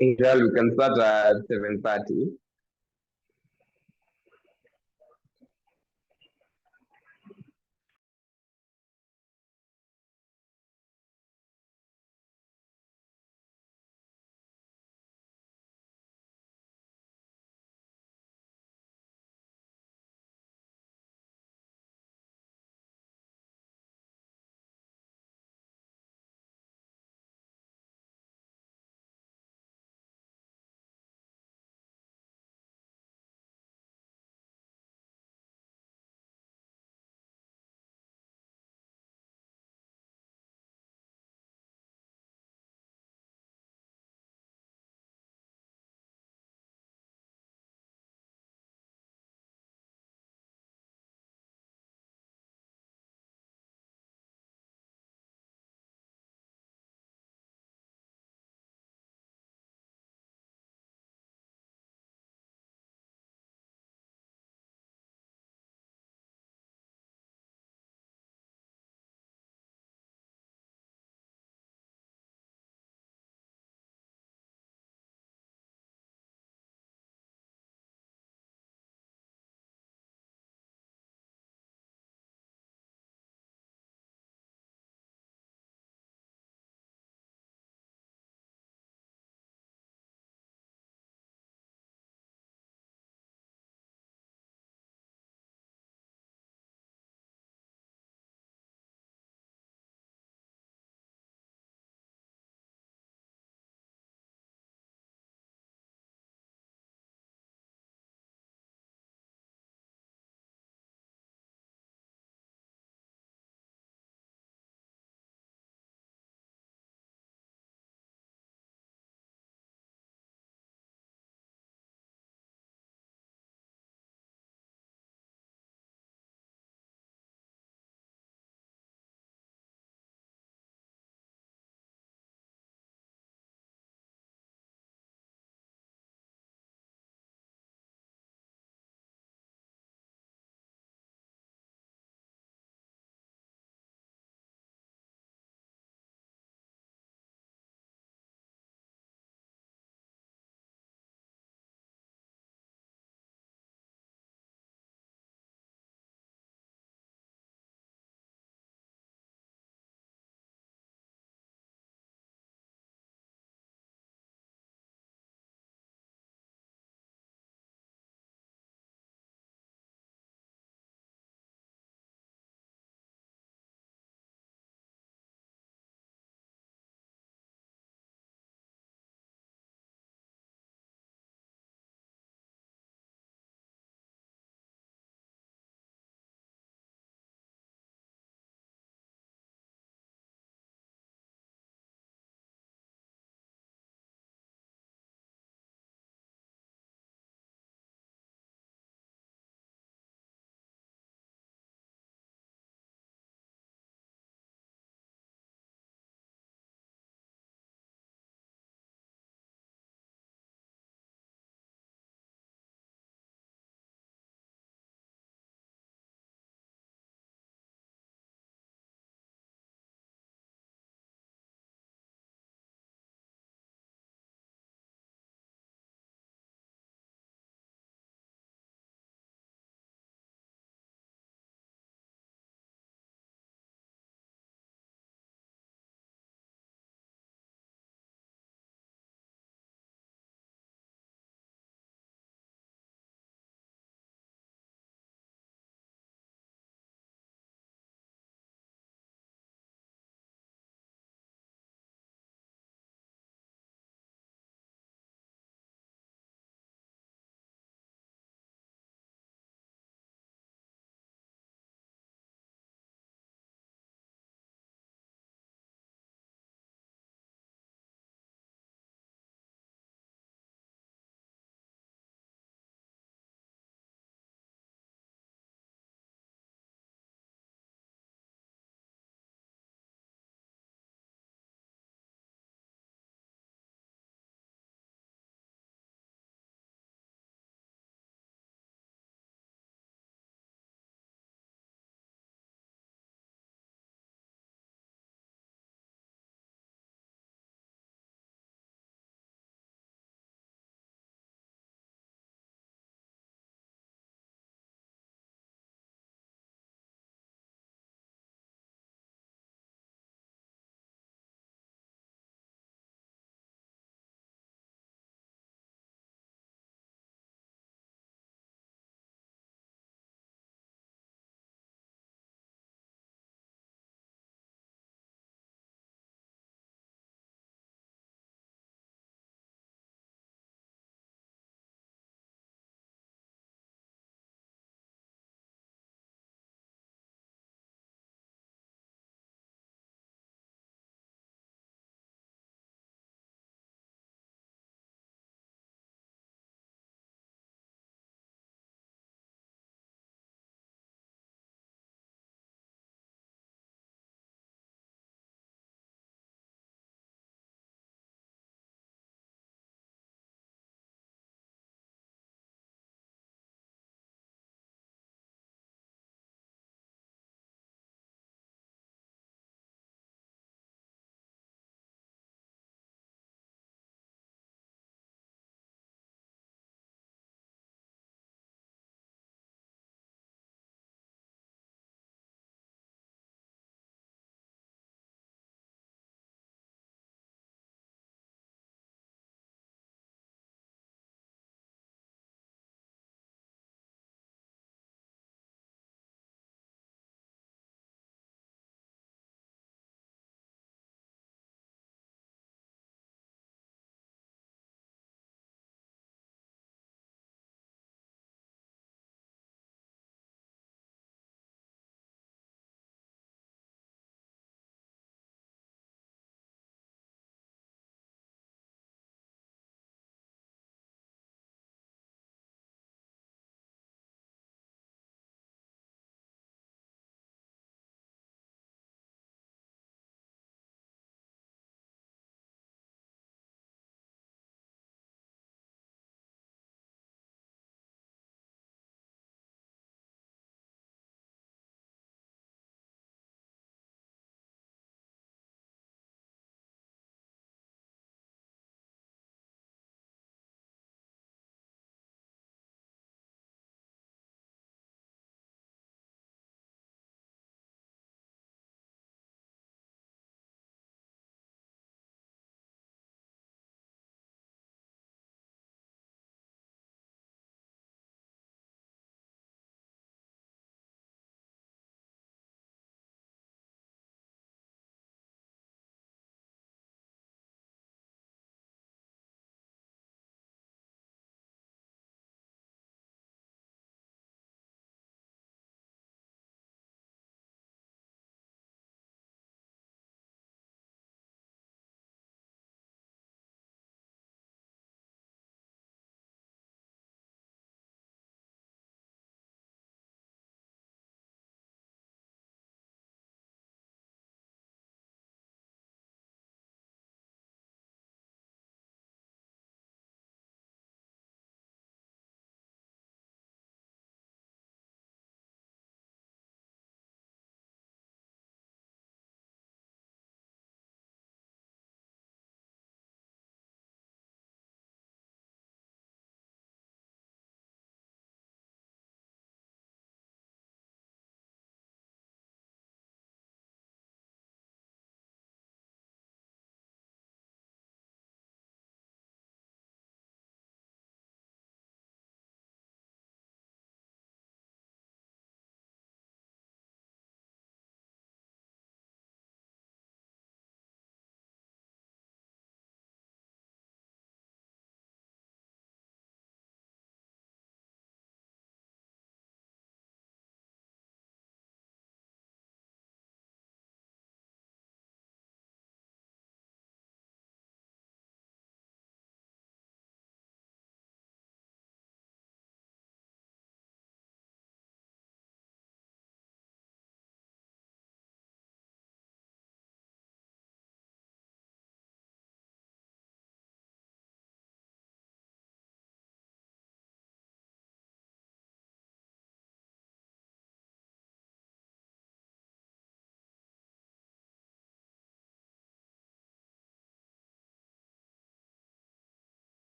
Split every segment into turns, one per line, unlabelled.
In general, we can start at 7:30.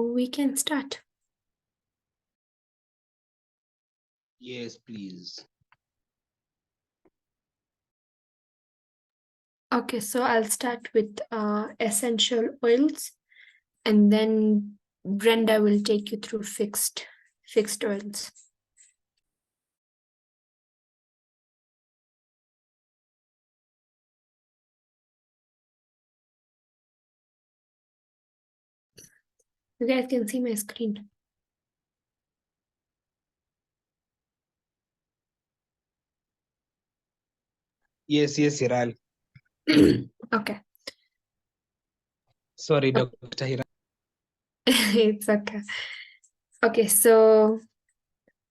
We can start.
Yes, please.
Okay, so I'll start with essential oils, and then Brenda will take you through fixed oils. You guys can see my screen.
Yes, Hiral.
Okay.
Sorry,
Okay.
Dr. Hiral.
It's okay. Okay, so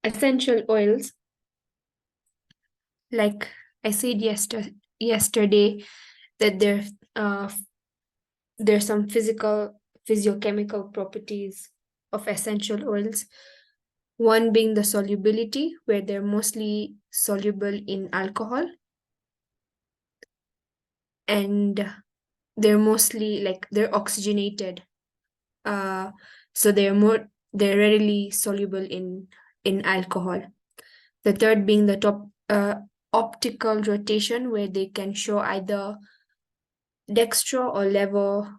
essential oils, like I said yesterday, that there's some physiochemical properties of essential oils. One being the solubility, where they're mostly soluble in alcohol, and they're mostly like they're oxygenated. So they're readily soluble in alcohol. The third being the optical rotation, where they can show either dextro or levo.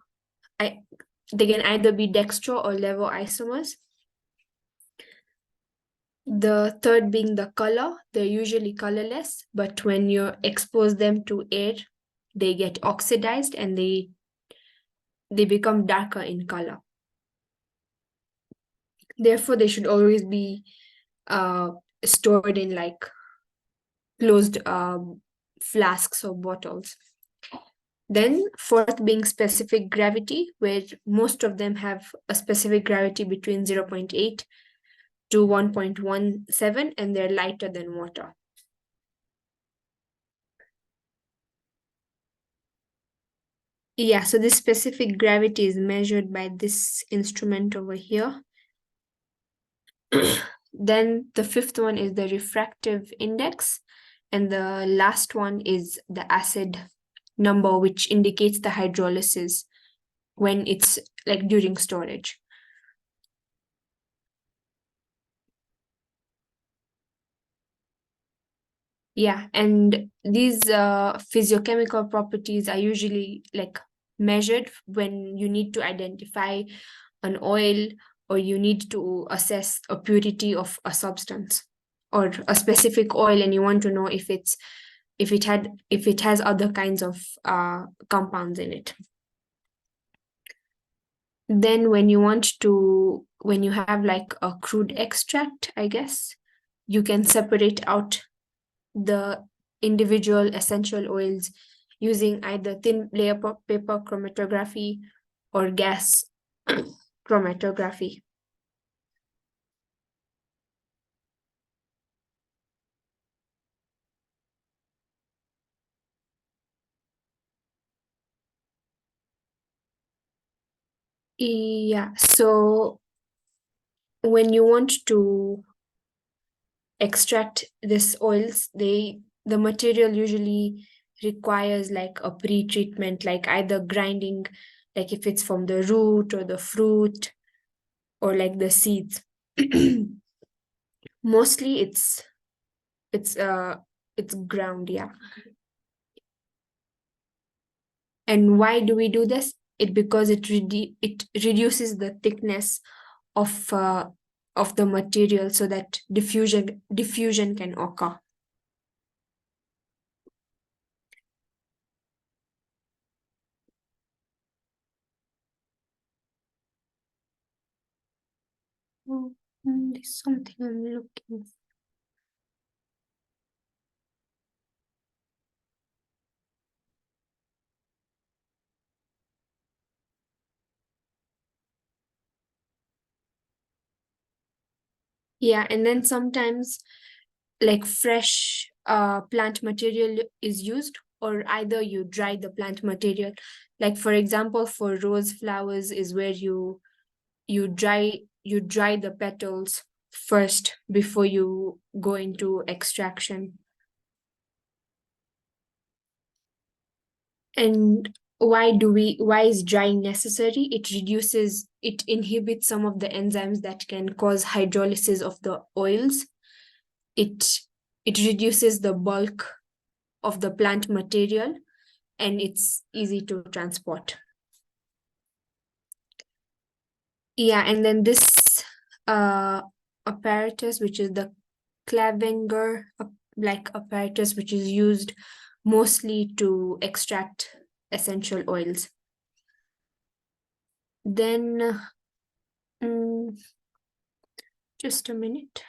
They can either be dextro or levo isomers. The third being the color, they're usually colorless, but when you expose them to air, they get oxidized and they become darker in color. Therefore, they should always be stored in like closed flasks or bottles. Then fourth being specific gravity, where most of them have a specific gravity between 0.8 to 1.17, and they're lighter than water. Yeah, so this specific gravity is measured by this instrument over here. Then the fifth one is the refractive index, and the last one is the acid number, which indicates the hydrolysis when it's like during storage. Yeah, and these physiochemical properties are usually like measured when you need to identify an oil, or you need to assess a purity of a substance or a specific oil, and you want to know if it has other kinds of compounds in it. Then when you have like a crude extract, I guess, you can separate out the individual essential oils using either thin layer paper chromatography or gas chromatography. Yeah, so when you want to extract this oils, the material usually requires like a pre-treatment, like either grinding, like if it's from the root or the fruit or like the seeds. Mostly it's ground, yeah. And why do we do this? Because it reduces the thickness of the material so that diffusion can occur. There's something I'm looking for. Yeah, and then sometimes like fresh plant material is used, or either you dry the plant material. Like for example, for rose flowers is where you dry the petals first before you go into extraction. And why is drying necessary? It inhibits some of the enzymes that can cause hydrolysis of the oils. It reduces the bulk of the plant material, and it's easy to transport. Yeah, and then this apparatus, which is the Clevenger like apparatus, which is used mostly to extract essential oils. Then just a minute.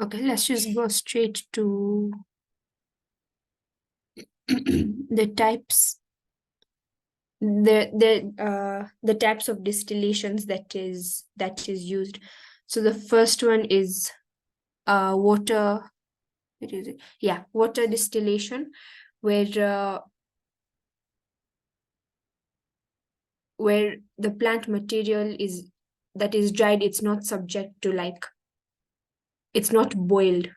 Okay, let's just go straight to the types. The types of distillations that is used. So the first one is water. What is it? Yeah, water distillation, where the plant material that is dried, it's not subject to it's not boiled.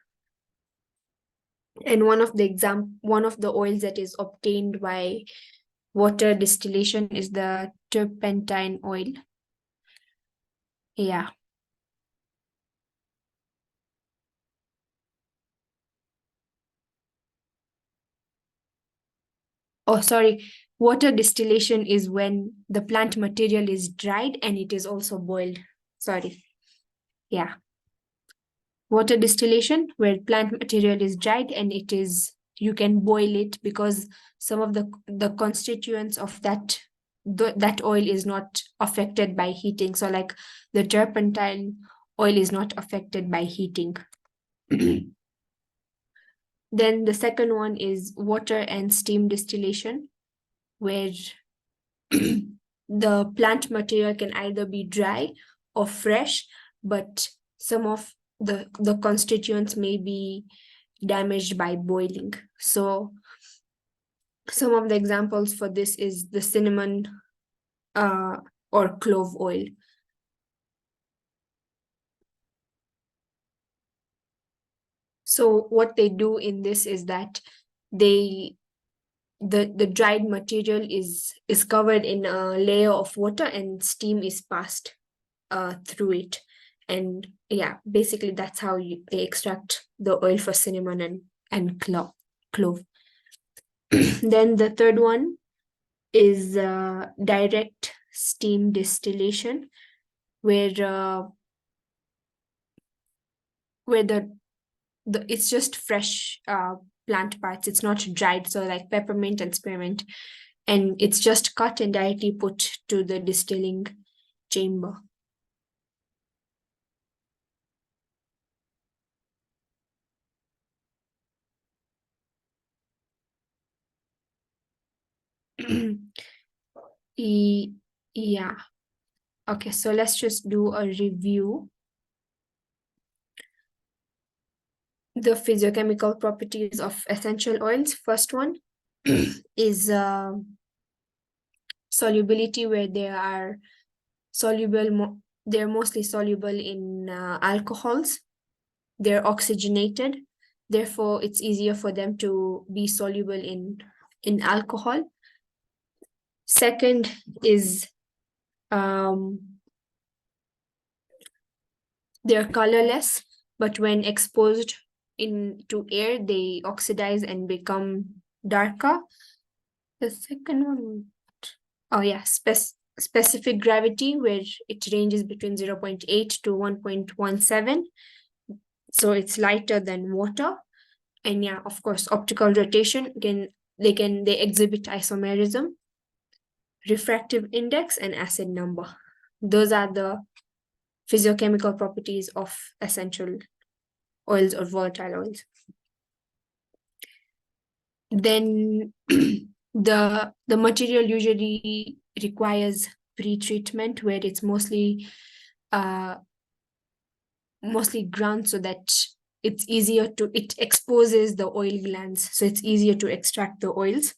And one of the oils that is obtained by water distillation is the turpentine oil. Yeah. Oh, sorry. Water distillation is when the plant material is dried and it is also boiled. Sorry. Yeah. Water distillation, where plant material is dried and you can boil it, because some of the constituents of that oil is not affected by heating. So like the turpentine oil is not affected by heating. Then the second one is water and steam distillation, where the plant material can either be dry or fresh, but some of the constituents may be damaged by boiling. So some of the examples for this is the cinnamon or clove oil. So what they do in this is that the dried material is covered in a layer of water, and steam is passed through it. And yeah, basically that's how they extract the oil for cinnamon and clove. Then the third one is direct steam distillation, where it's just fresh plant parts. It's not dried, so like peppermint and spearmint, and it's just cut and directly put to the distilling chamber. Yeah. Okay, so let's just do a review. The physiochemical properties of essential oils. First one is solubility, where they are they're mostly soluble in alcohols. They're oxygenated, therefore it's easier for them to be soluble in alcohol. Second is they're colorless, but when exposed into air, they oxidize and become darker. The second one, oh yeah, specific gravity, where it ranges between 0.8 to 1.17. So it's lighter than water. And yeah, of course, optical rotation, they exhibit isomerism, refractive index, and acid number. Those are the physiochemical properties of essential oils or volatile oils. Then the material usually requires pre-treatment, where it's mostly ground, so that it exposes the oil glands, so it's easier to extract the oils.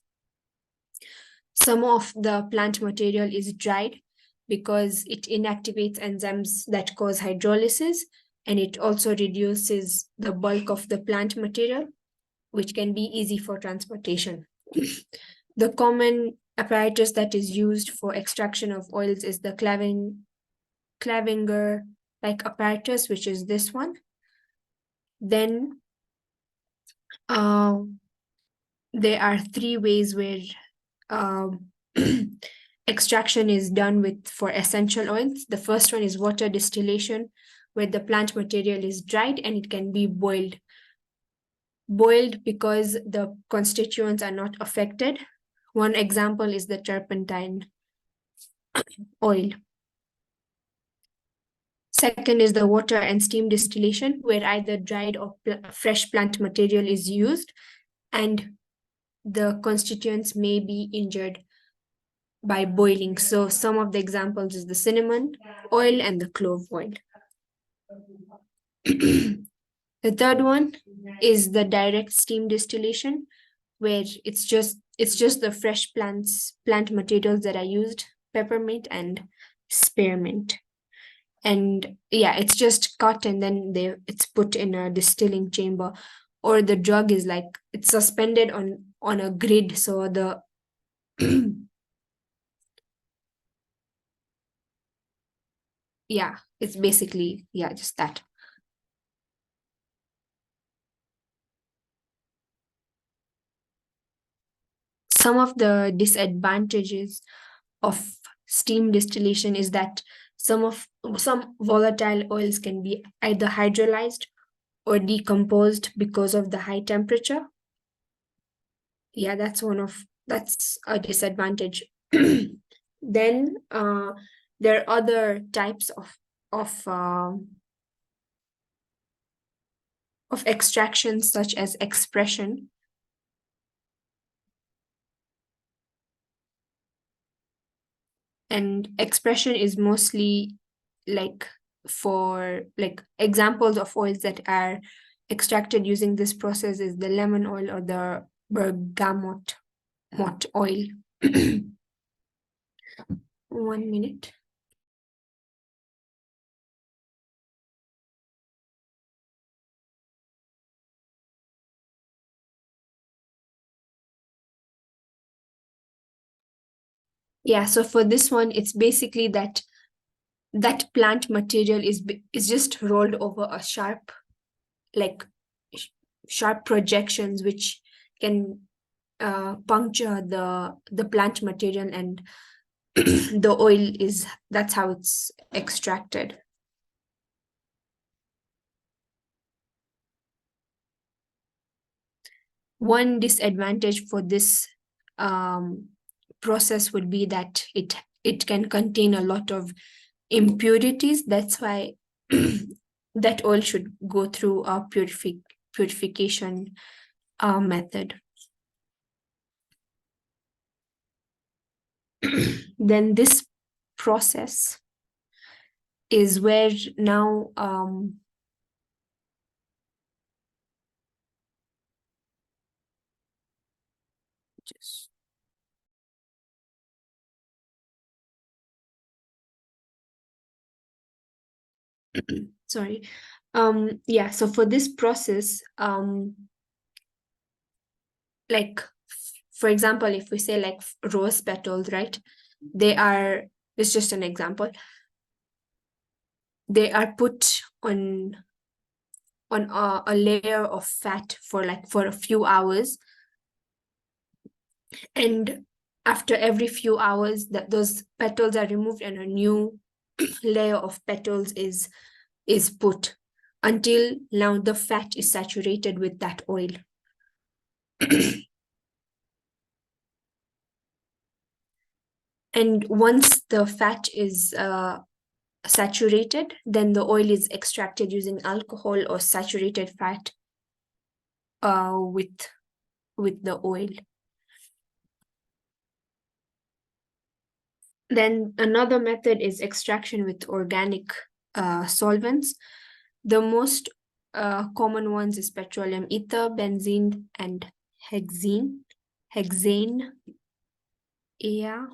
Some of the plant material is dried because it inactivates enzymes that cause hydrolysis. and it also reduces the bulk of the plant material, which can be easy for transportation. The common apparatus that is used for extraction of oils is the clavinger-like apparatus, which is this one. Then there are 3 ways where extraction is done for essential oils. The first one is water distillation, where the plant material is dried and it can be boiled. Boiled because the constituents are not affected. One example is the turpentine oil. Second is the water and steam distillation, where either dried or fresh plant material is used, and the constituents may be injured by boiling. So some of the examples is the cinnamon oil and the clove oil. The third one is the direct steam distillation, where it's just the fresh plant materials that are used, peppermint and spearmint. And yeah, it's just cut and then it's put in a distilling chamber, or the drug is like it's suspended on a grid, so the yeah, it's basically just that. Some of the disadvantages of steam distillation is that some volatile oils can be either hydrolyzed or decomposed because of the high temperature. Yeah, that's a disadvantage. Then there are other types of extraction, such as expression. And expression is mostly for examples of oils that are extracted using this process is the lemon oil or the bergamot oil. 1 minute. Yeah, so for this one, it's basically that plant material is just rolled over a sharp projections, which can puncture the plant material, and the oil that's how it's extracted. One disadvantage for this process would be that it can contain a lot of impurities. That's why that oil should go through a purification method. Then this process is where now sorry. Yeah, so for this process, for example, if we say like rose petals, right? It's just an example. They are put on a layer of fat for a few hours. And after every few hours, those petals are removed and a new layer of petals is put, until now the fat is saturated with that oil. And once the fat is saturated, then the oil is extracted using alcohol or saturated fat with the oil. Then another method is extraction with organic solvents. The most common ones is petroleum ether, benzene, and hexane. Yeah.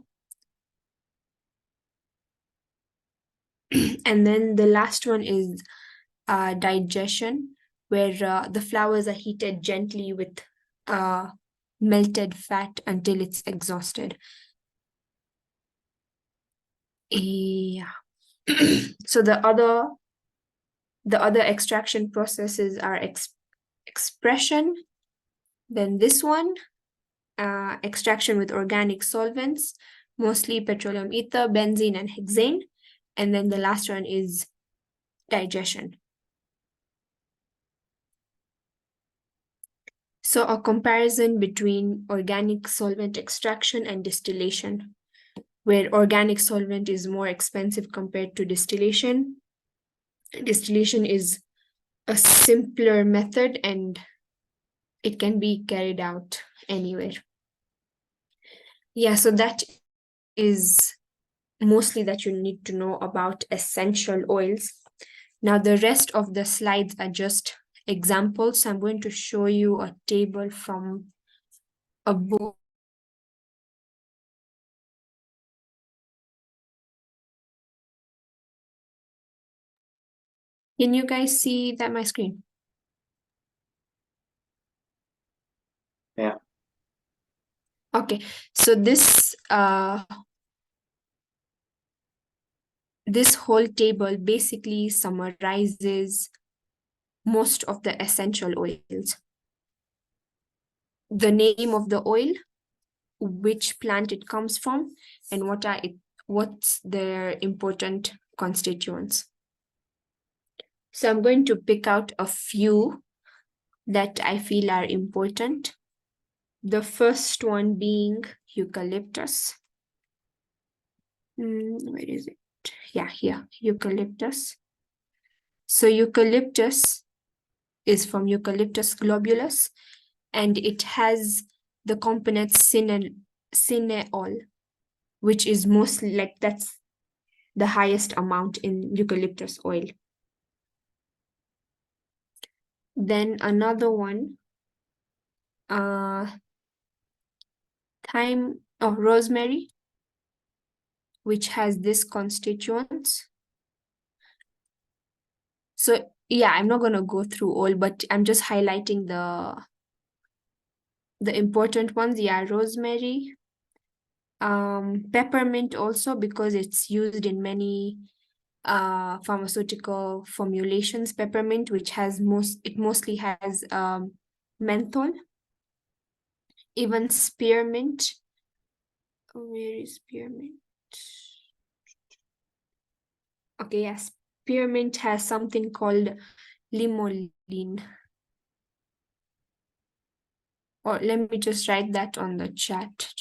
And then the last one is digestion, where the flowers are heated gently with melted fat until it's exhausted. Yeah. So the other extraction processes are expression, then this one, extraction with organic solvents, mostly petroleum ether, benzene, and hexane. And then the last one is digestion. So a comparison between organic solvent extraction and distillation, where organic solvent is more expensive compared to distillation. Distillation is a simpler method and it can be carried out anywhere. Yeah, so that is mostly that you need to know about essential oils. Now the rest of the slides are just examples. So I'm going to show you a table from a book. Can you guys see that my screen?
Yeah.
Okay, so this whole table basically summarizes most of the essential oils. The name of the oil, which plant it comes from, and what's their important constituents. So I'm going to pick out a few that I feel are important. The first one being eucalyptus. Where is it? Yeah, here, eucalyptus. So eucalyptus is from Eucalyptus globulus, and it has the component cineol, which is mostly like that's the highest amount in eucalyptus oil. Then another one, rosemary, which has this constituents. So yeah, I'm not gonna go through all, but I'm just highlighting the important ones. Yeah, rosemary, peppermint also, because it's used in many pharmaceutical formulations. Peppermint, which has mostly has menthol. Even spearmint. Where is spearmint? Okay, yes, spearmint has something called limoline. Or let me just write that on the chat.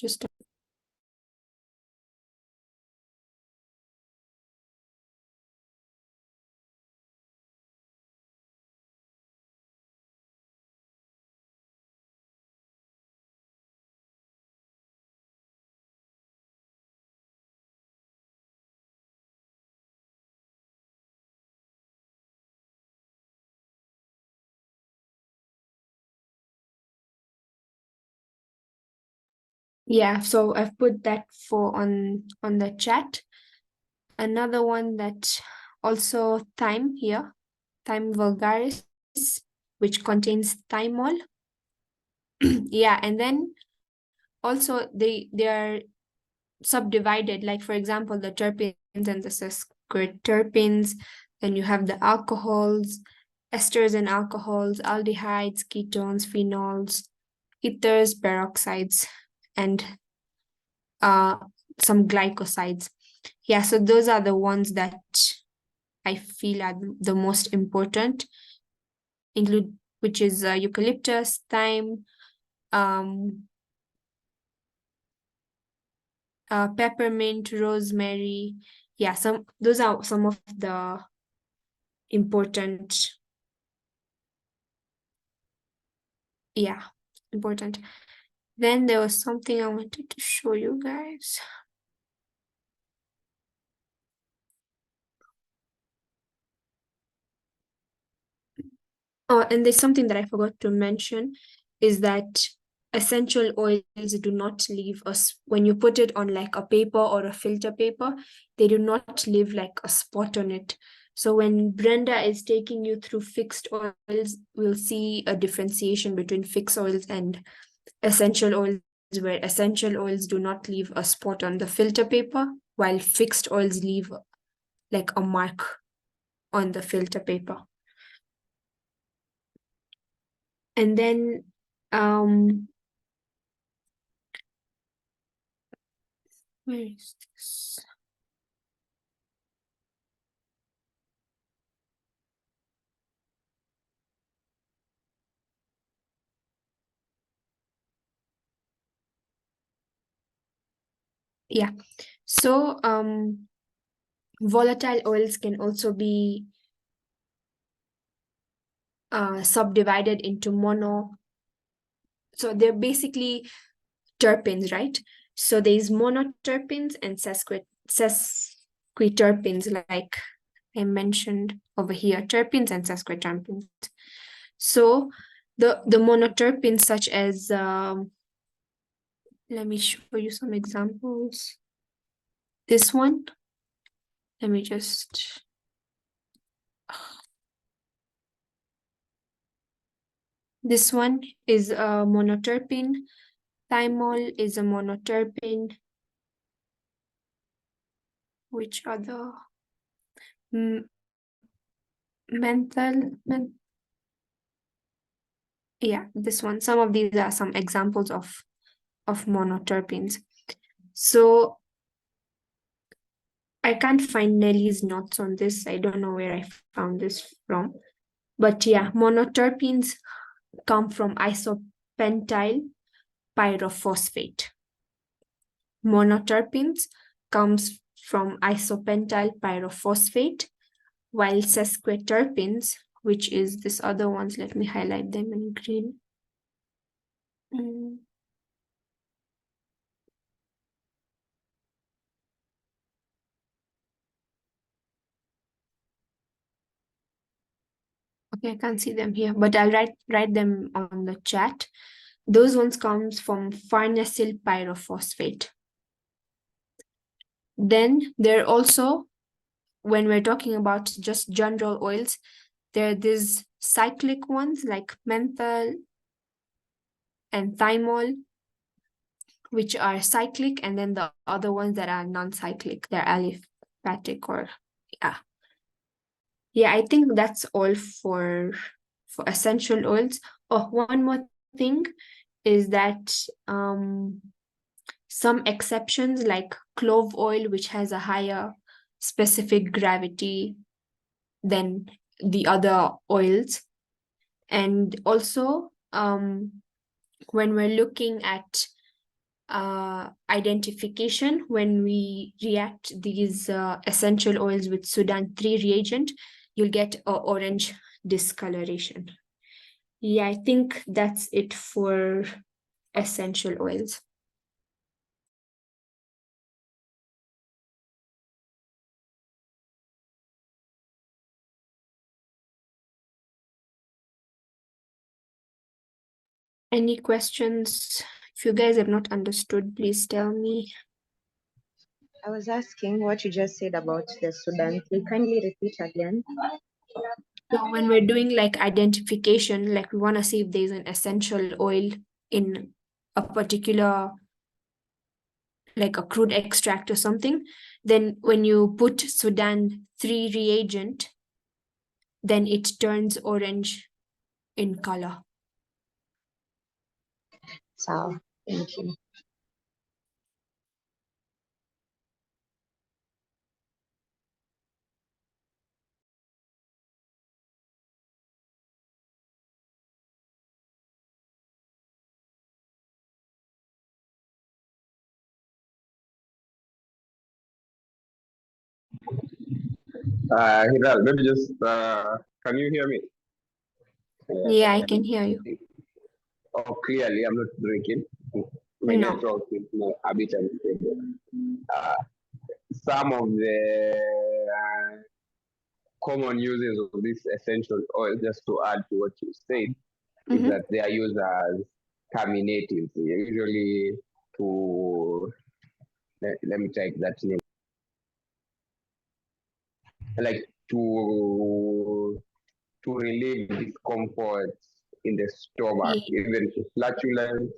Yeah, so I've put that on the chat. Another one that also thyme here, thyme vulgaris, which contains thymol. Yeah, and then also they are subdivided, like for example, the terpenes and the sesquiterpenes. Then you have the alcohols, esters and alcohols, aldehydes, ketones, phenols, ethers, peroxides, and some glycosides. Yeah, so those are the ones that I feel are the most important, which is eucalyptus, thyme, peppermint, rosemary. Yeah, those are some of the important. Yeah, important. Then there was something I wanted to show you guys. Oh, and there's something that I forgot to mention, is that essential oils do not leave us, when you put it on like a paper or a filter paper, they do not leave like a spot on it. So when Brenda is taking you through fixed oils, we'll see a differentiation between fixed oils and essential oils, where essential oils do not leave a spot on the filter paper, while fixed oils leave like a mark on the filter paper. And then where is this? Yeah, so volatile oils can also be subdivided into mono. So they're basically terpenes, right? So there's monoterpenes and sesquiterpenes, like I mentioned over here, terpenes and sesquiterpenes. So the monoterpenes, such as let me show you some examples. This one, let me just this one is a monoterpene. Thymol is a monoterpene. Which other? Yeah, this one. Some of these are some examples of monoterpenes. So I can't find Nelly's notes on this. I don't know where I found this from. But yeah, monoterpenes come from isopentyl pyrophosphate. Monoterpenes comes from isopentyl pyrophosphate, while sesquiterpenes, which is this other ones, let me highlight them in green. Okay, I can't see them here, but I'll write them on the chat. Those ones comes from farnesyl pyrophosphate. Then there also, when we're talking about just general oils, there are these cyclic ones like menthol and thymol, which are cyclic, and then the other ones that are non-cyclic, they're aliphatic, or yeah. Yeah, I think that's all for essential oils. Oh, one more thing is that some exceptions like clove oil, which has a higher specific gravity than the other oils. And also, when we're looking at identification, when we react these essential oils with Sudan 3 reagent, you'll get an orange discoloration. Yeah, I think that's it for essential oils. Any questions? If you guys have not understood, please tell me.
I was asking what you just said about the Sudan. Can you kindly repeat again?
So when we're doing like identification, like we want to see if there's an essential oil in a particular, like a crude extract or something, then when you put Sudan 3 reagent, then it turns orange in color.
So, thank you.
Hiral, maybe just can you hear me?
Yeah, I can hear you.
Oh, clearly, I'm not drinking. My
No.
network is a bit unstable. Some of the common uses of this essential oil, just to add to what you said, is that they are used as terminatives, usually to, let me check that name. Like to relieve discomfort in the stomach, even flatulence.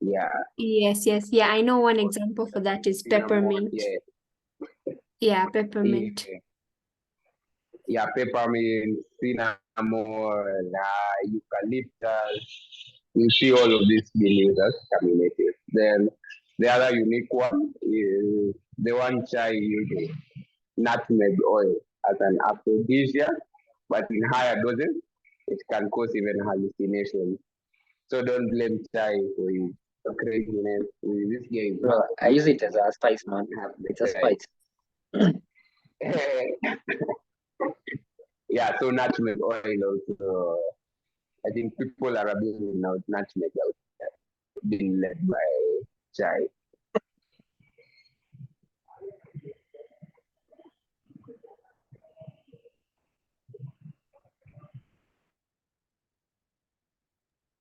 Yeah.
Yes, yes. Yeah, I know one example for that is
Cinnamon,
peppermint.
yeah.
Yeah, peppermint.
Yeah, peppermint, cinnamon, eucalyptus. You see all of these being used as caminatives. Then the other unique one is the one chai uses nutmeg oil as an aphrodisiac, but in higher doses, it can cause even hallucinations. So don't blame chai for his craziness. This guy is
Bro, I use it as a spice, man.
have the
It's a
chai.
spice.
Yeah, so nutmeg oil also. I think people are abusing now nutmeg out there, being led by chai.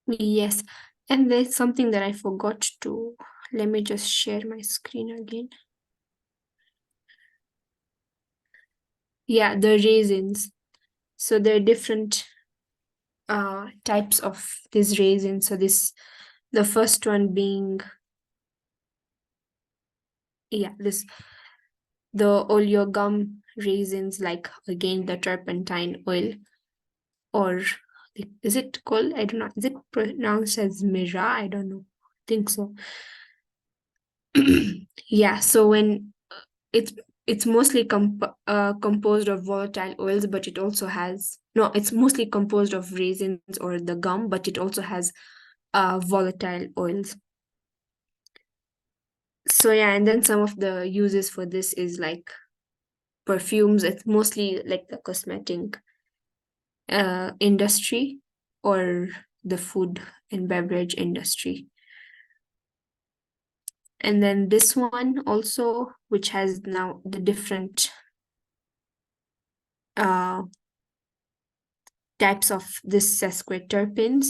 Yes. And there's something that I forgot to, let me just share my screen again. Yeah, the raisins. So there are different types of these raisins. So the first one being, yeah, the oleogum raisins, like again the turpentine oil, or is it called, I don't know, is it pronounced as mira? I don't know. I think so. Yeah, so when it's mostly composed of volatile oils, but it also has, no, it's mostly composed of raisins or the gum, but it also has volatile oils. So yeah, and then some of the uses for this is like perfumes. It's mostly like the cosmetic industry or the food and beverage industry. And then this one also, which has now the different types of this sesquiterpenes,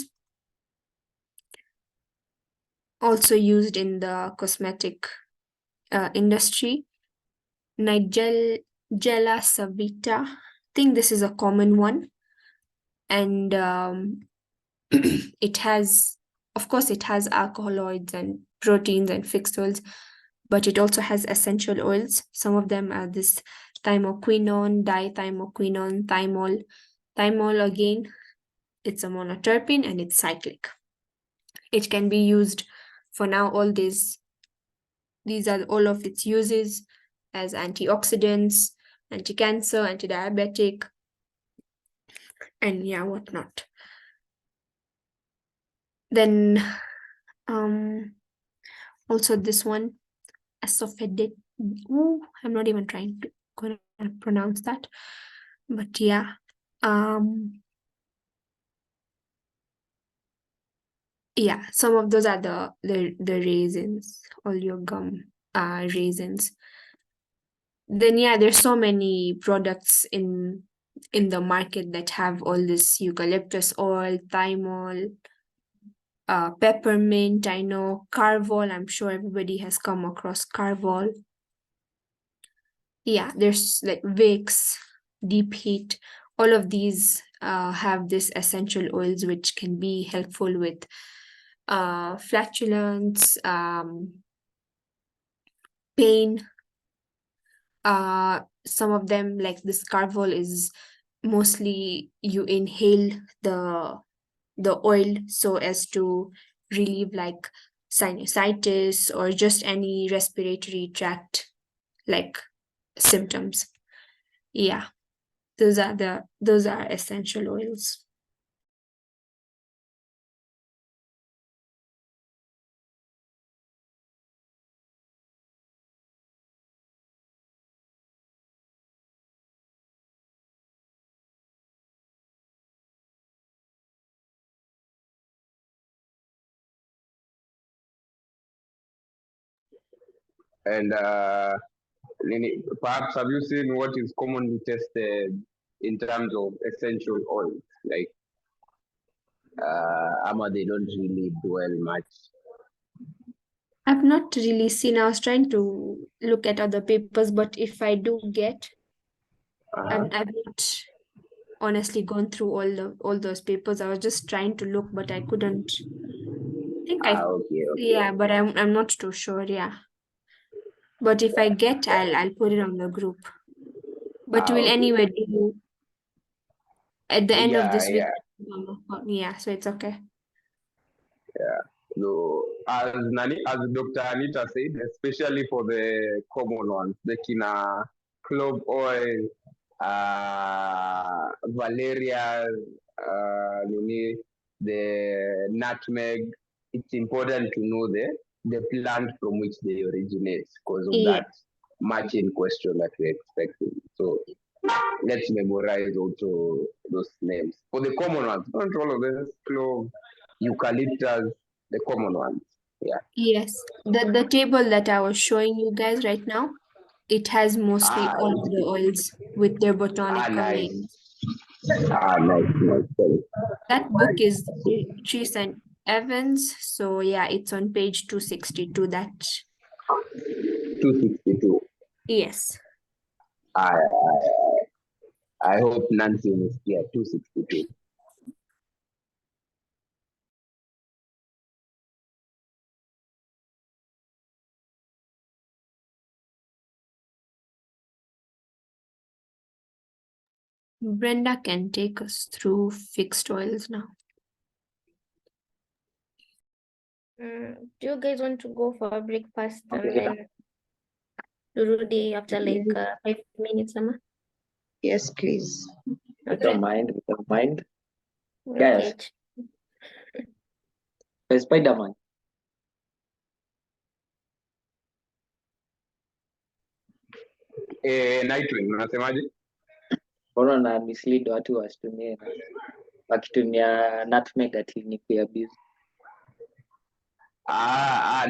also used in the cosmetic industry. Nigella savita, I think this is a common one. And it has, of course, it has alkaloids and proteins and fixed oils, but it also has essential oils. Some of them are this thymoquinone, dithymoquinone, thymol. Thymol, again, it's a monoterpene and it's cyclic. It can be used for now, all these are all of its uses as antioxidants, anti-cancer, anti-diabetic, and yeah, whatnot. Then also this one, asafoetida. I'm not even trying to pronounce that, but yeah. Yeah, some of those are the raisins, oleogum raisins. Then yeah, there's so many products in the market that have all this eucalyptus oil, thymol, peppermint. I know Carvol, I'm sure everybody has come across Carvol. Yeah, there's like Vicks, Deep Heat. All of these have this essential oils which can be helpful with flatulence, pain. Some of them, like this Carvol, is mostly you inhale the oil so as to relieve like sinusitis or just any respiratory tract like symptoms. Yeah, those are essential oils.
And perhaps have you seen what is commonly tested in terms of essential oils? Like, Ama, they don't really dwell much.
I've not really seen. I was trying to look at other papers, but if I do get, And I've not honestly gone through all those papers. I was just trying to look, but I couldn't. I think
Okay.
yeah, but I'm not too sure. Yeah, but if I get, I'll put it on the group. But we'll
Okay.
anyway do at the end of
Yeah,
this week.
yeah.
Yeah, so it's okay.
So as Dr. Anita said, especially for the common ones, the kina clove oil, valerian, the nutmeg, it's important to know the plant from which they originate because of
Yeah.
that matching question that we're expecting. So let's memorize also those names. For the common ones, not all of them, clove, eucalyptus, the common ones. Yeah.
Yes. The table that I was showing you guys right now, it has mostly all of the oils with their botanical
Nice.
names.
Nice.
That book is Chase and Evans, so yeah, it's on page 262. That
262.
yes.
I, I hope Nancy is here. 262.
Brenda can take us through fixed oils now.
Do you guys want to go for a breakfast and
Okay.
then do the after like 5 minutes, Amma?
Yes, please.
We don't mind. We don't mind.
Okay.
Yes. Spider-Man.
Nightwing, unasemaje?
Mbona na mislead watu wasitumie wakitumia nutmeg ati ni kuabuse.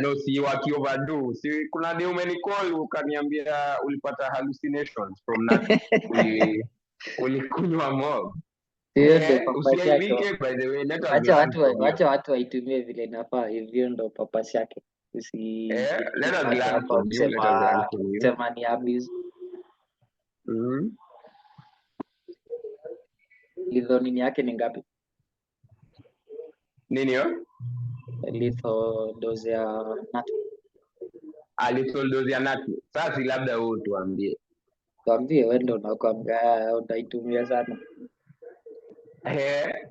No, si waki overdo. Si kuna day umenicall ukaniambia ulipata hallucinations from that. Ulikunywa mob.
Hiyo ndio purpose yake.
Usiaibike, by the way, let us
Wacha
learn from you.
watu waitumie vile inafaa. Hivyo ndio purpose yake.
Let us learn from you. Let us learn from you.
Sema ni abuse. Litho nini yake ni ngapi?
Nini hiyo?
Litho dose ya nutmeg.
Little dose ya nutmeg. Sasa labda wewe tuambie.
Tuambie wewe ndio unakwambia utaitumia sana.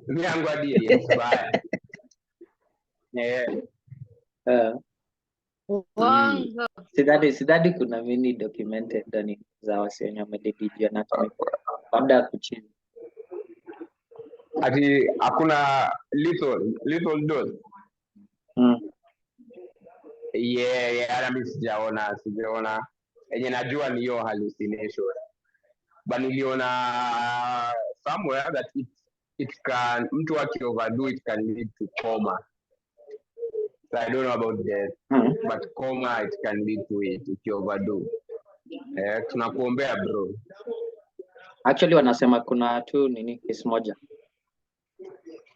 Mimi yangu hadi expire.
Sidhani kuna mini documented ndani za wasi wenye wamelipijia nutmeg. Labda kuchini.
Ati hakuna little dose. Yeah, mimi sijaona. Yenye najua ni hiyo hallucination. But niliona somewhere that it can, mtu aki overdo it can lead to coma. So I don't know about death, but coma it can lead to it if you overdo. Tunakuombea bro.
Actually wanasema kuna tu nini case moja.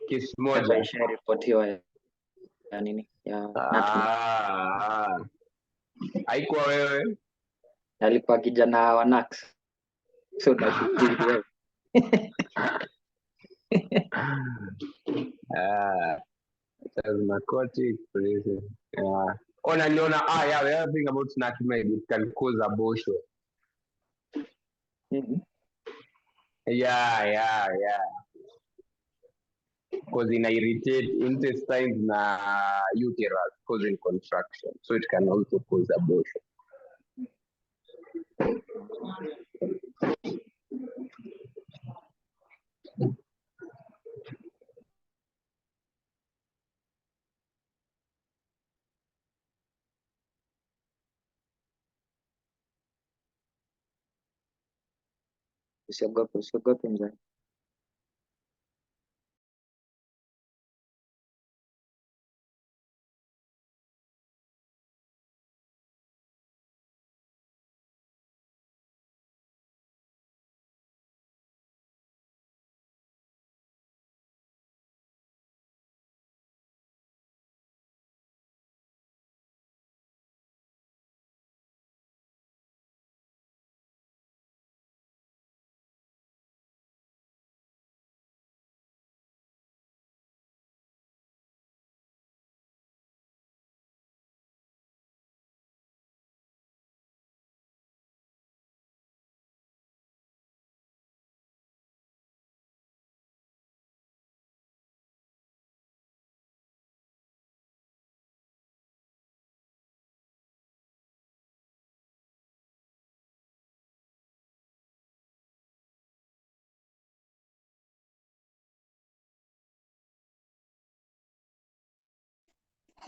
Case moja
isharipotiwa ya nini ya nutmeg.
Haikuwa wewe?
Alikuwa kijana wa Nax. So nafikiri wewe.
Narcotic poison. Naliona the other thing about nutmeg, it can cause abortion. Yeah. Because it irritate intestines na uterus, causing contraction. So it can also cause abortion.
Usiogope mzee.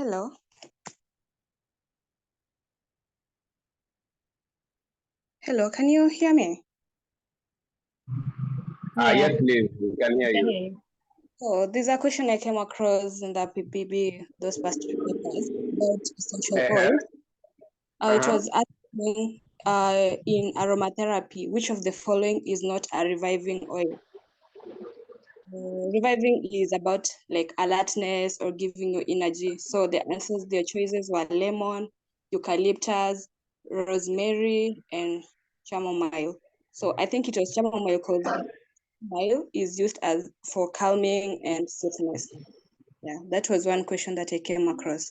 Hello. Hello, can you hear me?
Yes, please. We can hear you.
Okay.
So there's a question I came across in the PPB, those past two papers about essential oil. It
Uh-huh.
was asking in aromatherapy, which of the following is not a reviving oil? Reviving is about like alertness or giving you energy. So the answers, their choices were lemon, eucalyptus, rosemary, and chamomile. So I think it was chamomile because chamomile is used as for calming and soothness. Yeah, that was one question that I came across.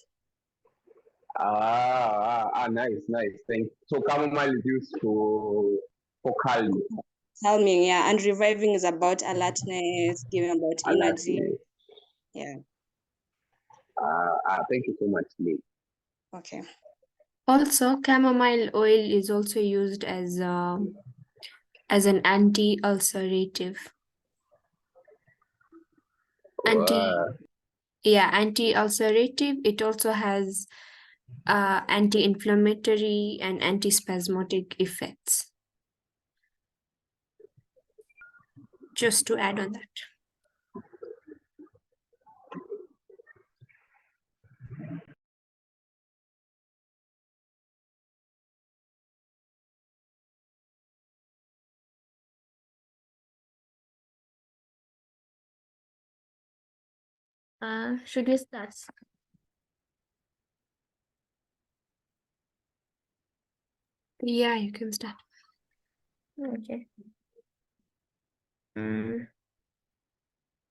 Nice. Thanks. So chamomile is used for calming.
Calming, yeah, and reviving is about alertness, giving about energy.
Alertness.
Yeah,
Thank you so much, Lee.
okay.
Also, chamomile oil is also used as an anti-ulcerative. Anti-ulcerative. It also has anti-inflammatory and antispasmodic effects. Just to add on that. Should we start? Yeah, you can start.
Okay.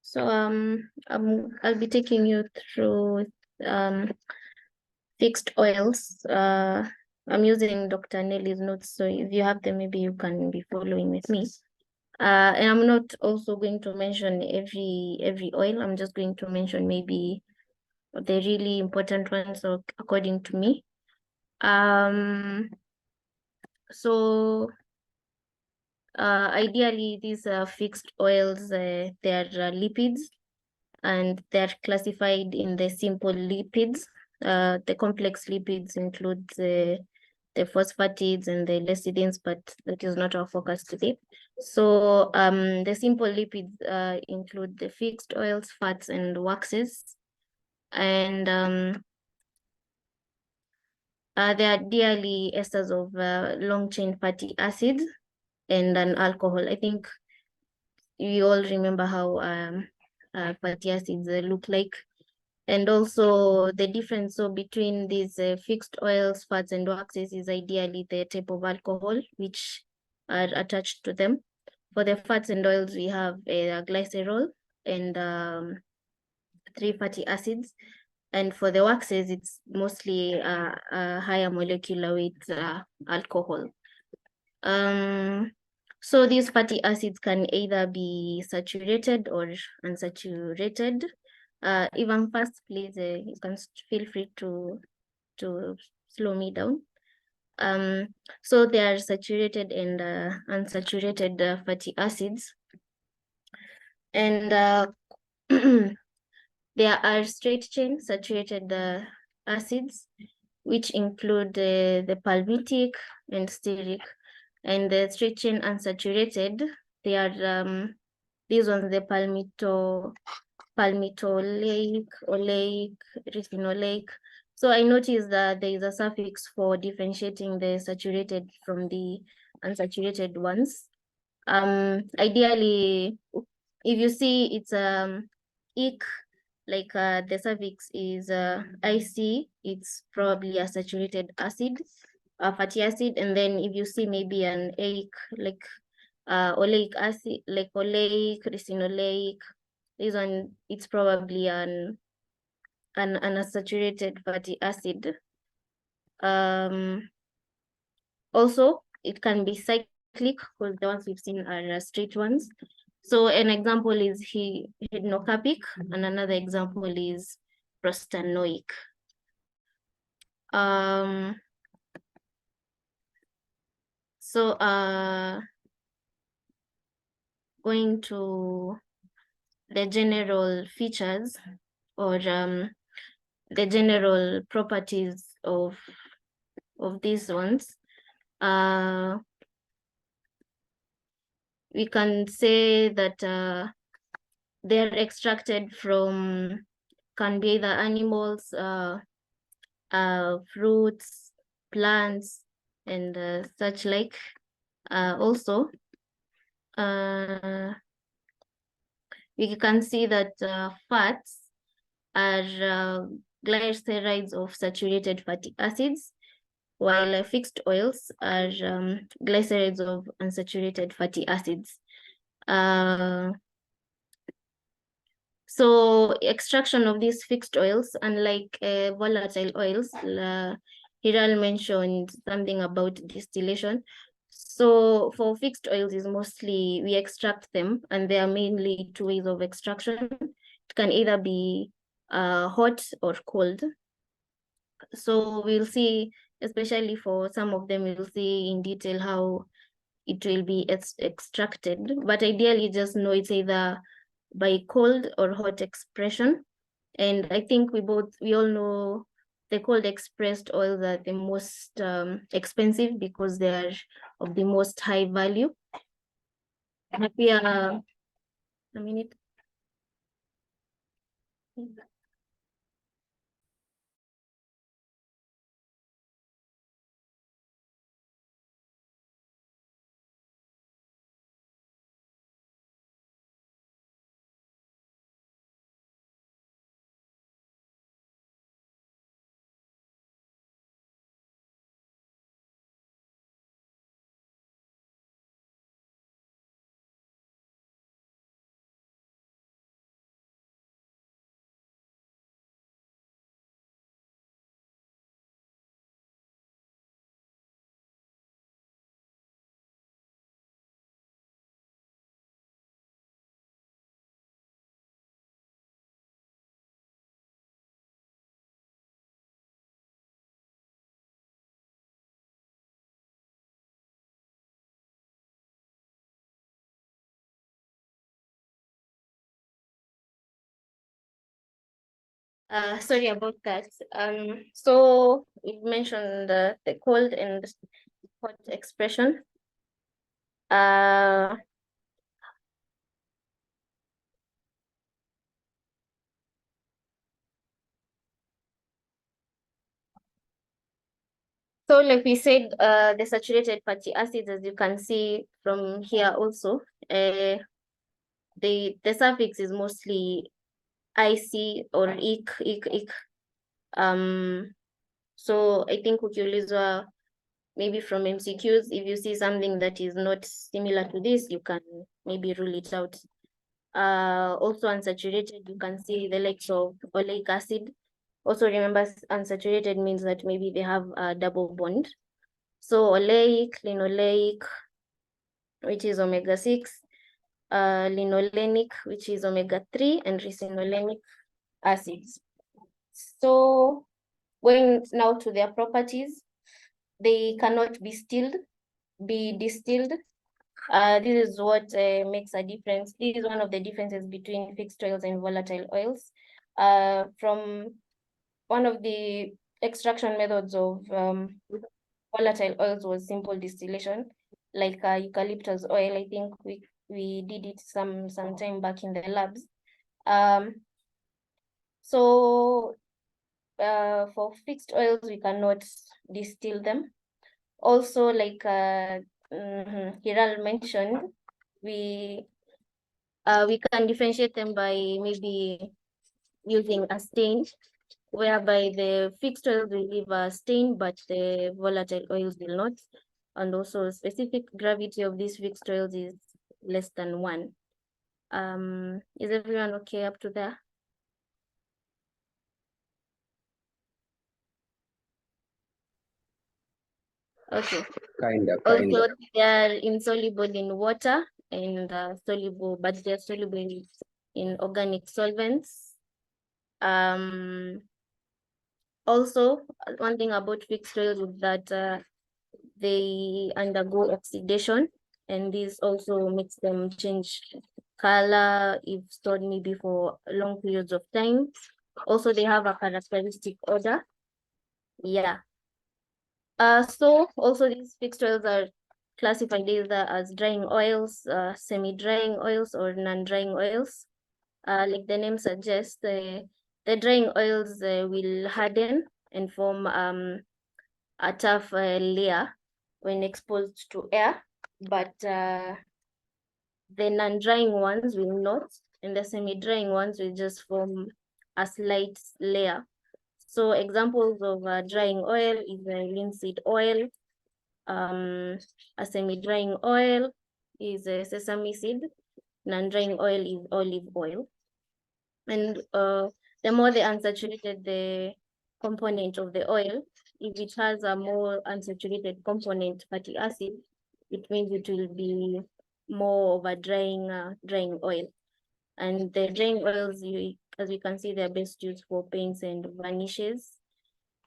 So
I'll be taking you through fixed oils. I'm using Dr. Nelly's notes, so if you have them, maybe you can be following with me. And I'm not also going to mention every oil. I'm just going to mention maybe the really important ones, so according to me. Ideally, these are fixed oils. They are lipids, and they're classified in the simple lipids. The complex lipids include the phosphatids and the lecithins, but that is not our focus today. So the simple lipids include the fixed oils, fats, and waxes. And they are ideally esters of long-chain fatty acids and an alcohol. I think you all remember how fatty acids look like. And also the difference between these fixed oils, fats, and waxes is ideally the type of alcohol which are attached to them. For the fats and oils, we have glycerol and 3 fatty acids. And for the waxes, it's mostly a higher molecular weight alcohol. So these fatty acids can either be saturated or unsaturated. Even first, please, you can feel free to slow me down. So there are saturated and unsaturated fatty acids. And there are straight chain saturated acids, which include the palmitic and stearic. And the straight chain unsaturated, they are these ones, the palmitoleic, oleic, ricinoleic. So I noticed that there is a suffix for differentiating the saturated from the unsaturated ones. Ideally, if you see it's ic, like the suffix is IC, it's probably a saturated acid, a fatty acid. And then if you see maybe an aic, like oleic acid, like oleic, ricinoleic, this one, it's probably an unsaturated fatty acid. Also, it can be cyclic, because the ones we've seen are straight ones. So an example is hydrocapic, and another example is prostanoic. Going to the general features or the general properties of these ones. We can say that they're extracted from, can be either animals, fruits, plants, and such like. Also, we can see that fats are glycerides of saturated fatty acids, while fixed oils are glycerides of unsaturated fatty acids. So extraction of these fixed oils, unlike volatile oils, Hiral mentioned something about distillation. So for fixed oils is mostly we extract them, and there are mainly two ways of extraction. It can either be hot or cold. So we'll see, especially for some of them, we'll see in detail how it will be extracted. But ideally, just know it's either by cold or hot expression. And I think we all know the cold expressed oils are the most expensive because they are of the most high value. A minute. Sorry about that. So we mentioned the cold and hot expression. So like we said, the saturated fatty acids, as you can see from here also, the suffix is mostly IC or ik. So I think ukiulizwa maybe from MCQs, if you see something that is not similar to this, you can maybe rule it out. Also unsaturated, you can see the likes of oleic acid. Also remember, unsaturated means that maybe they have a double bond. So oleic, linoleic, which is omega-6, linolenic, which is omega-3, and ricinoleic acids. So going now to their properties, they cannot be distilled. This is what makes a difference. This is one of the differences between fixed oils and volatile oils. From one of the extraction methods of volatile oils was simple distillation, like eucalyptus oil. I think we did it some time back in the labs. So for fixed oils, we cannot distill them. Also, like Hiral mentioned, we can differentiate them by maybe using a stain, whereby the fixed oils will leave a stain, but the volatile oils will not. And also specific gravity of these fixed oils is less than 1. Is everyone okay up to there? Okay.
Kinda.
Also, they are insoluble in water and soluble, but they're soluble in organic solvents. Also, one thing about fixed oils is that they undergo oxidation, and this also makes them change color if stored maybe for long periods of time. Also, they have a characteristic odor. Yeah. So also these fixed oils are classified either as drying oils, semi-drying oils, or non-drying oils. Like the name suggests, the drying oils will harden and form a tough layer when exposed to air, but the non-drying ones will not, and the semi-drying ones will just form a slight layer. So examples of drying oil is linseed oil. A semi-drying oil is sesame seed. Non-drying oil is olive oil. And the more the unsaturated the component of the oil, if it has a more unsaturated component, fatty acid, it means it will be more of a drying oil. And the drying oils, as you can see, they're best used for paints and varnishes.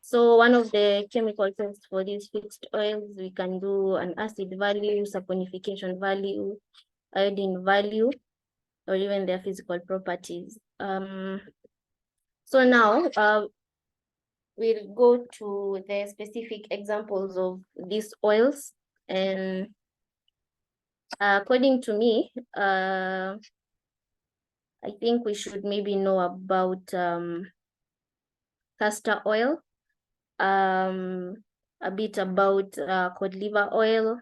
So one of the chemical tests for these fixed oils, we can do an acid value, saponification value, iodine value, or even their physical properties. So now we'll go to the specific examples of these oils. And according to me, I think we should maybe know about castor oil, a bit about cod liver oil.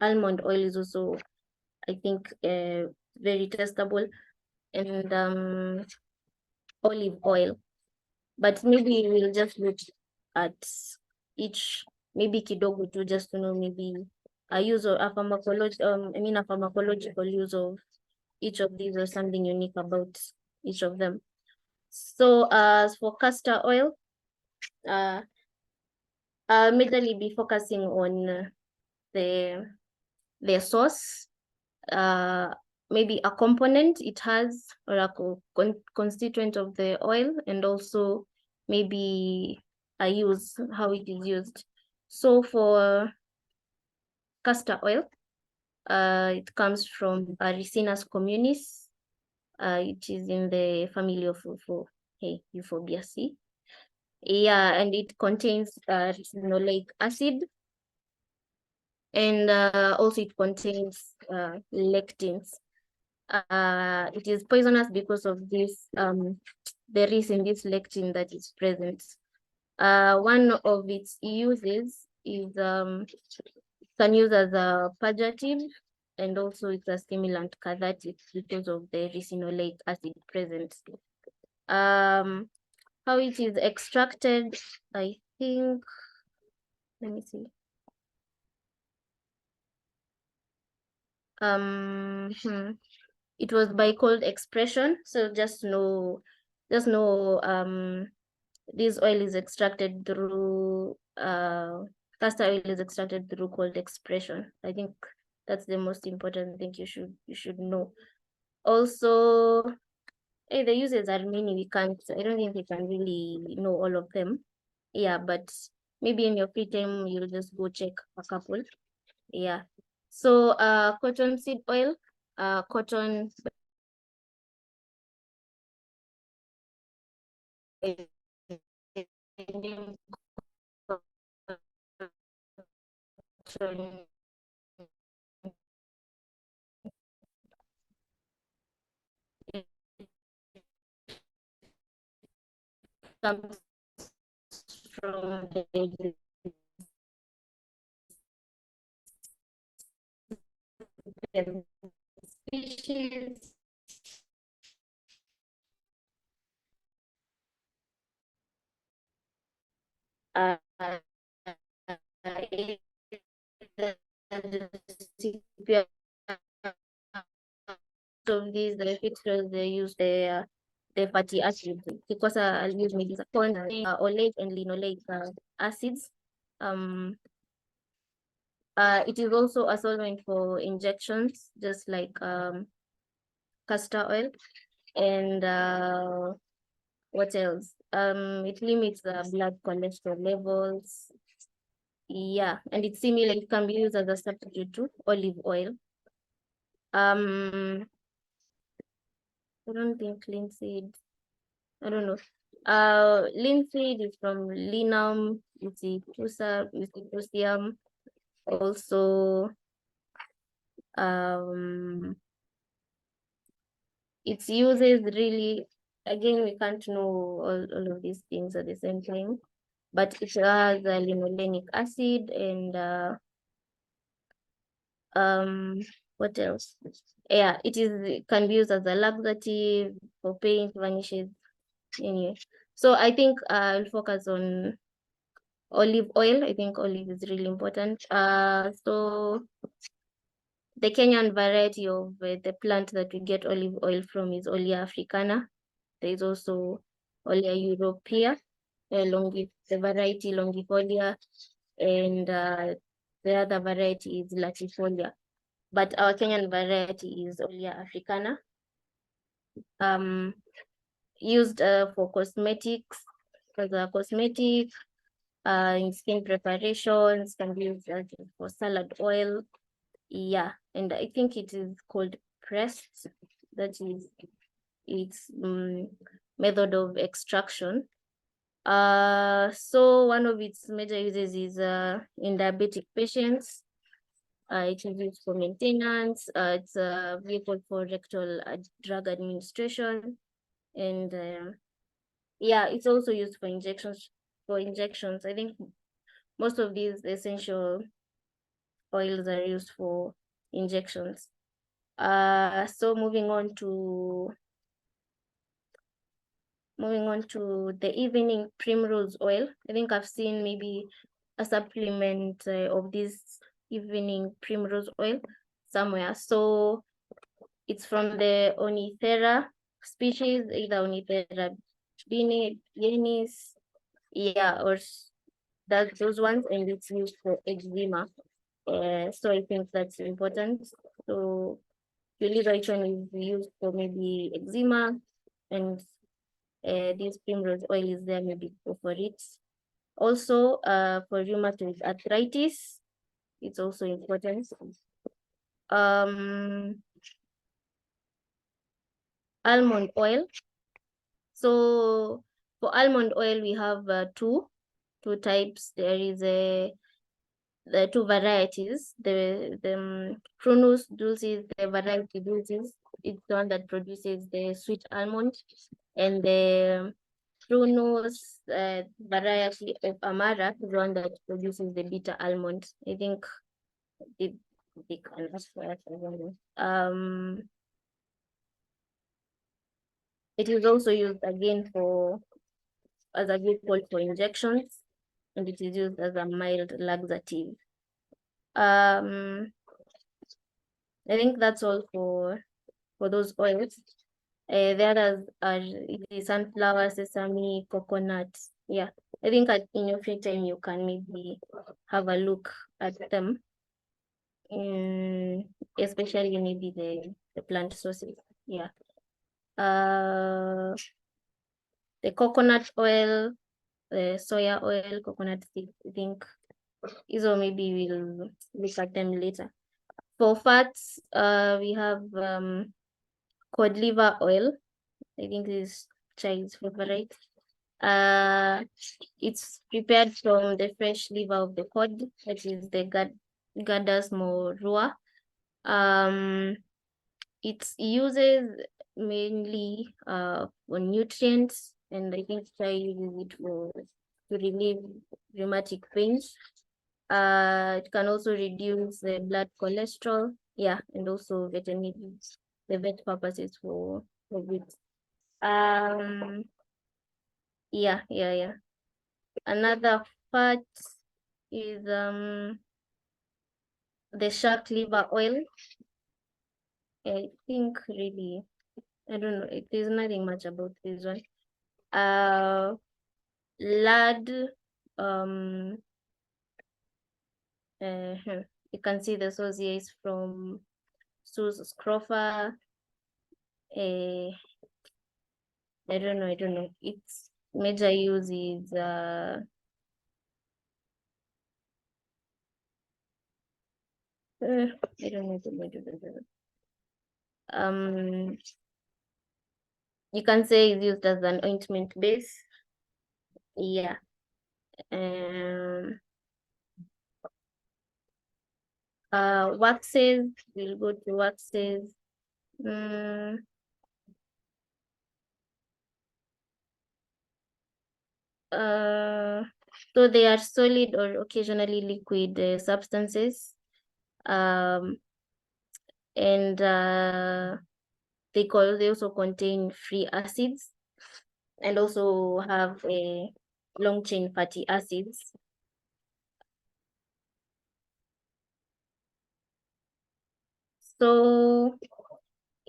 Almond oil is also, I think, very testable, and olive oil. But maybe we'll just look at each, maybe kidogo too, just to know maybe a use of a pharmacological use of each of these, or something unique about each of them. So as for castor oil, I'll majorly be focusing on the source, maybe a component it has, or a constituent of the oil, and also maybe a use, how it is used. So for castor oil, it comes from Ricinus communis. It is in the family of Euphorbiaceae. Yeah, and it contains ricinoleic acid, and also it contains lectins. It is poisonous because of this there is in this lectin that is present. One of its uses is can use as a purgative, and also it's a stimulant cathartic because of the ricinoleic acid present. How it is extracted, I think, let me see. It was by cold expression. So just know this oil is extracted through castor oil is extracted through cold expression. I think that's the most important thing you should know. Also, the uses are many. I don't think we can really know all of them. Yeah, but maybe in your free time you'll just go check a couple. Yeah. So cottonseed oil, cotton comes from the species. Of these, the fixtures they use the fatty acids, because I'll use maybe corn, oleic and linoleic acids. It is also a solvent for injections, just like castor oil. And what else? It limits the blood cholesterol levels. Yeah, and it's similar. It can be used as a substitute to olive oil. I don't think linseed. I don't know. Linseed is from Linum Lucifusium. Also, its uses really, again, we can't know all of these things at the same time, but it has a linolenic acid and what else? Yeah, it can be used as a laxative for paint, varnishes, anyway. So I think I'll focus on olive oil. I think olive is really important. So the Kenyan variety of the plant that we get olive oil from is Olea africana. There is also Olea europea, the variety longifolia, and the other variety is latifolia. But our Kenyan variety is Olea africana. Used for cosmetics, as a cosmetic, in skin preparations, can be used for salad oil. Yeah, and I think it is called pressed. That is its method of extraction. So one of its major uses is in diabetic patients. It is used for maintenance. It's a vehicle for rectal drug administration, and yeah, it's also used for injections. I think most of these essential oils are used for injections. So moving on to the evening primrose oil. I think I've seen maybe a supplement of this evening primrose oil somewhere. So it's from the Ornithera species, either Ornithera benis, yeah, or those ones, and it's used for eczema. So I think that's important. So usually which one is used for maybe eczema, and this primrose oil is there maybe for it. Also, for rheumatoid arthritis, it's also important. Almond oil. So for almond oil, we have two types. There is the two varieties. The Prunus dulcis, the variety dulcis, it's the one that produces the sweet almond, and the Prunus variety of Amara is the one that produces the bitter almond. I think they can ask for that. It is also used again as a vehicle for injections, and it is used as a mild laxative. I think that's all for those oils. The others are sunflower, sesame, coconut. Yeah, I think in your free time you can maybe have a look at them, especially maybe the plant sources. Yeah. The coconut oil, the soya oil, coconut seed, I think or maybe we'll look at them later. For fats, we have cod liver oil. I think this is Chai's favorite. It's prepared from the fresh liver of the cod, that is the Gadus morua. It uses mainly for nutrients, and I think Chai uses it to relieve rheumatic pains. It can also reduce the blood cholesterol, yeah, and also vitamins, the vet purposes for it. Yeah. Another fat is the shark liver oil. I think really, I don't know, there's nothing much about this one. Lard, you can see the source here is from Sus scrofa. I don't know. Its major use is I don't know. You can say it's used as an ointment base. Yeah. Waxes, we'll go to waxes. So they are solid or occasionally liquid substances. And they also contain free acids and also have a long chain fatty acids. So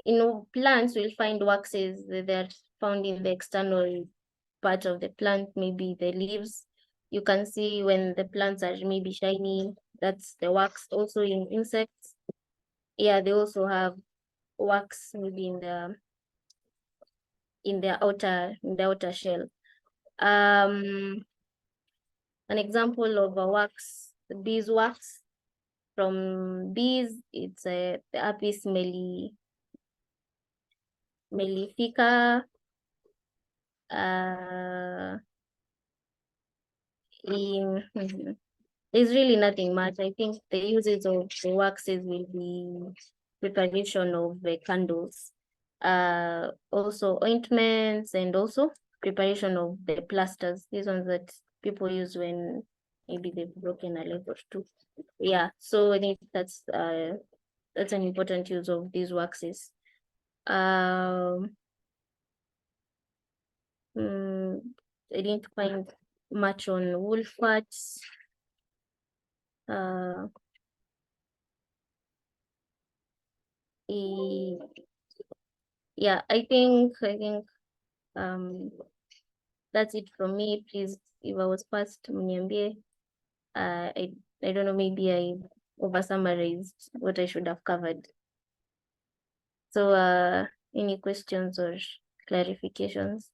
in plants, we'll find waxes that are found in the external part of the plant, maybe the leaves. You can see when the plants are maybe shiny, that's the wax. Also in insects, yeah, they also have wax maybe in the outer shell. An example of a wax, the beeswax. From bees, it's the Apis mellifica. There's really nothing much. I think the uses of the waxes will be preparation of the candles, also ointments, and also preparation of the plasters. These ones that people use when maybe they've broken a leg or two. Yeah, so I think that's an important use of these waxes. I didn't find much on wool fats. Yeah, I think that's it from me. Please, if I was past mniambie. I don't know, maybe I over summarized what I should have covered. So any questions or clarifications?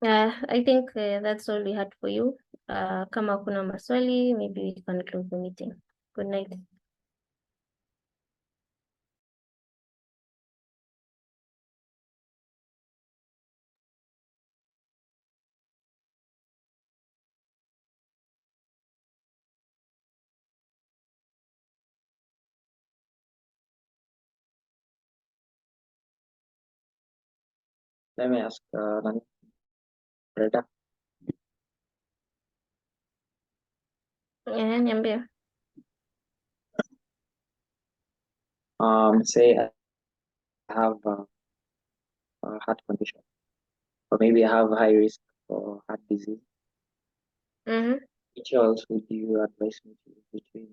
I think that's all we had for you. Kama kuna maswali, maybe we can close the meeting. Good night.
Let me ask Reda.
Niambie.
Say I have a heart condition, or maybe I have high risk for heart disease. Which else would you advise me to between?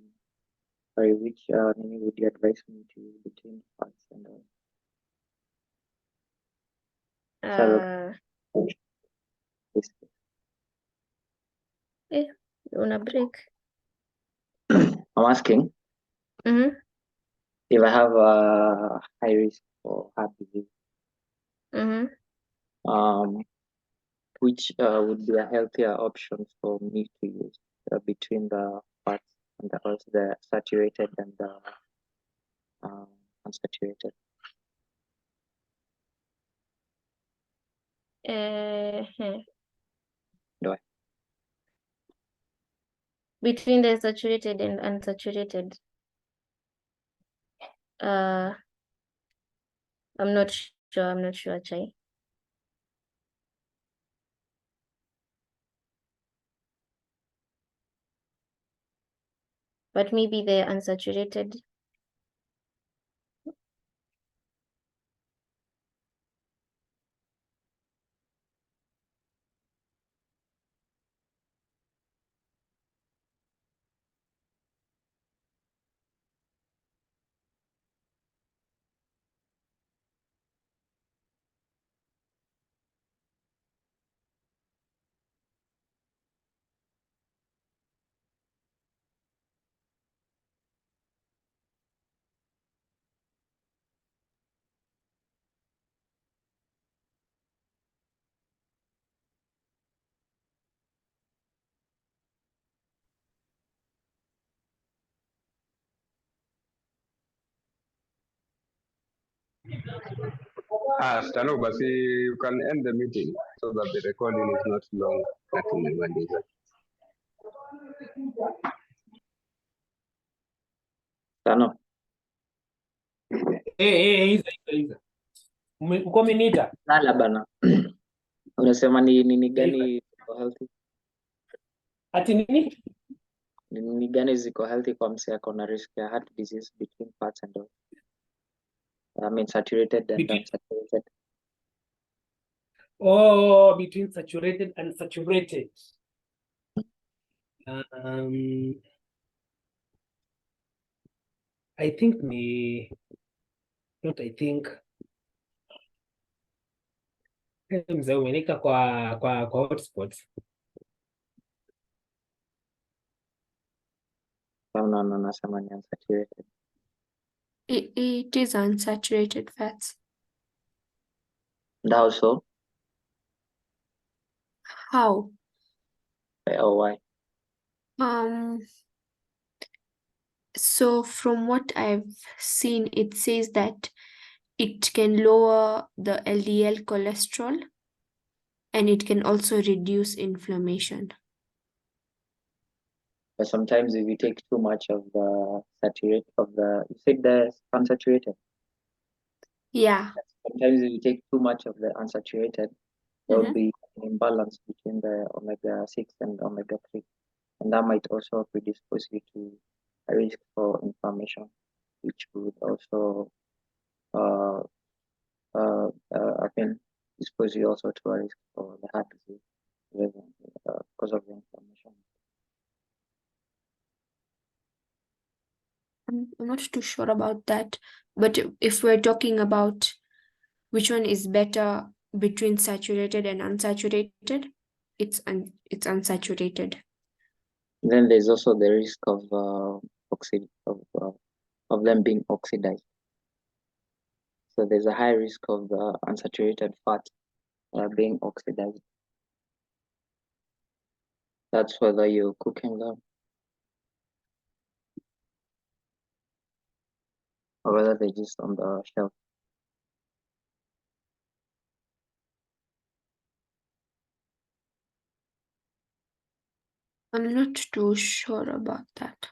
Sorry, which name would you advise me to between fats and oil?
Una break.
I'm asking if I have a high risk for heart disease. Which would be a healthier option for me to use between the fats and the oils, the saturated and the unsaturated? Do I?
Between the saturated and unsaturated. I'm not sure, Chai. But maybe the unsaturated.
Stano, basi you can end the meeting so that the recording is not long. Natumemaliza.
Tano.
Iza. Uko umeniita?
Lala bana. Unasema ni nini gani ziko healthy?
Ati nini?
Ni nini gani ziko healthy kwa mse ako na risk ya heart disease between fats and oil? I mean saturated and unsaturated.
Oh, between saturated and unsaturated. I think mzee umenika kwa hotspots.
No, nasema ni unsaturated.
It is unsaturated fats.
And how so?
How?
Or why?
So from what I've seen, it says that it can lower the LDL cholesterol and it can also reduce inflammation.
But sometimes if you take too much of the saturated you said the unsaturated.
Yeah.
Sometimes if you take too much of the unsaturated, there will be an imbalance between the omega-6 and omega-3. And that might also predispose you to a risk for inflammation, which would also dispose you also to a risk for the heart disease because of the inflammation.
I'm not too sure about that, but if we're talking about which one is better between saturated and unsaturated, it's unsaturated.
Then there's also the risk of them being oxidized. So there's a high risk of the unsaturated fat being oxidized. That's whether you're cooking them or whether they're just on the shelf.
I'm not too sure about that.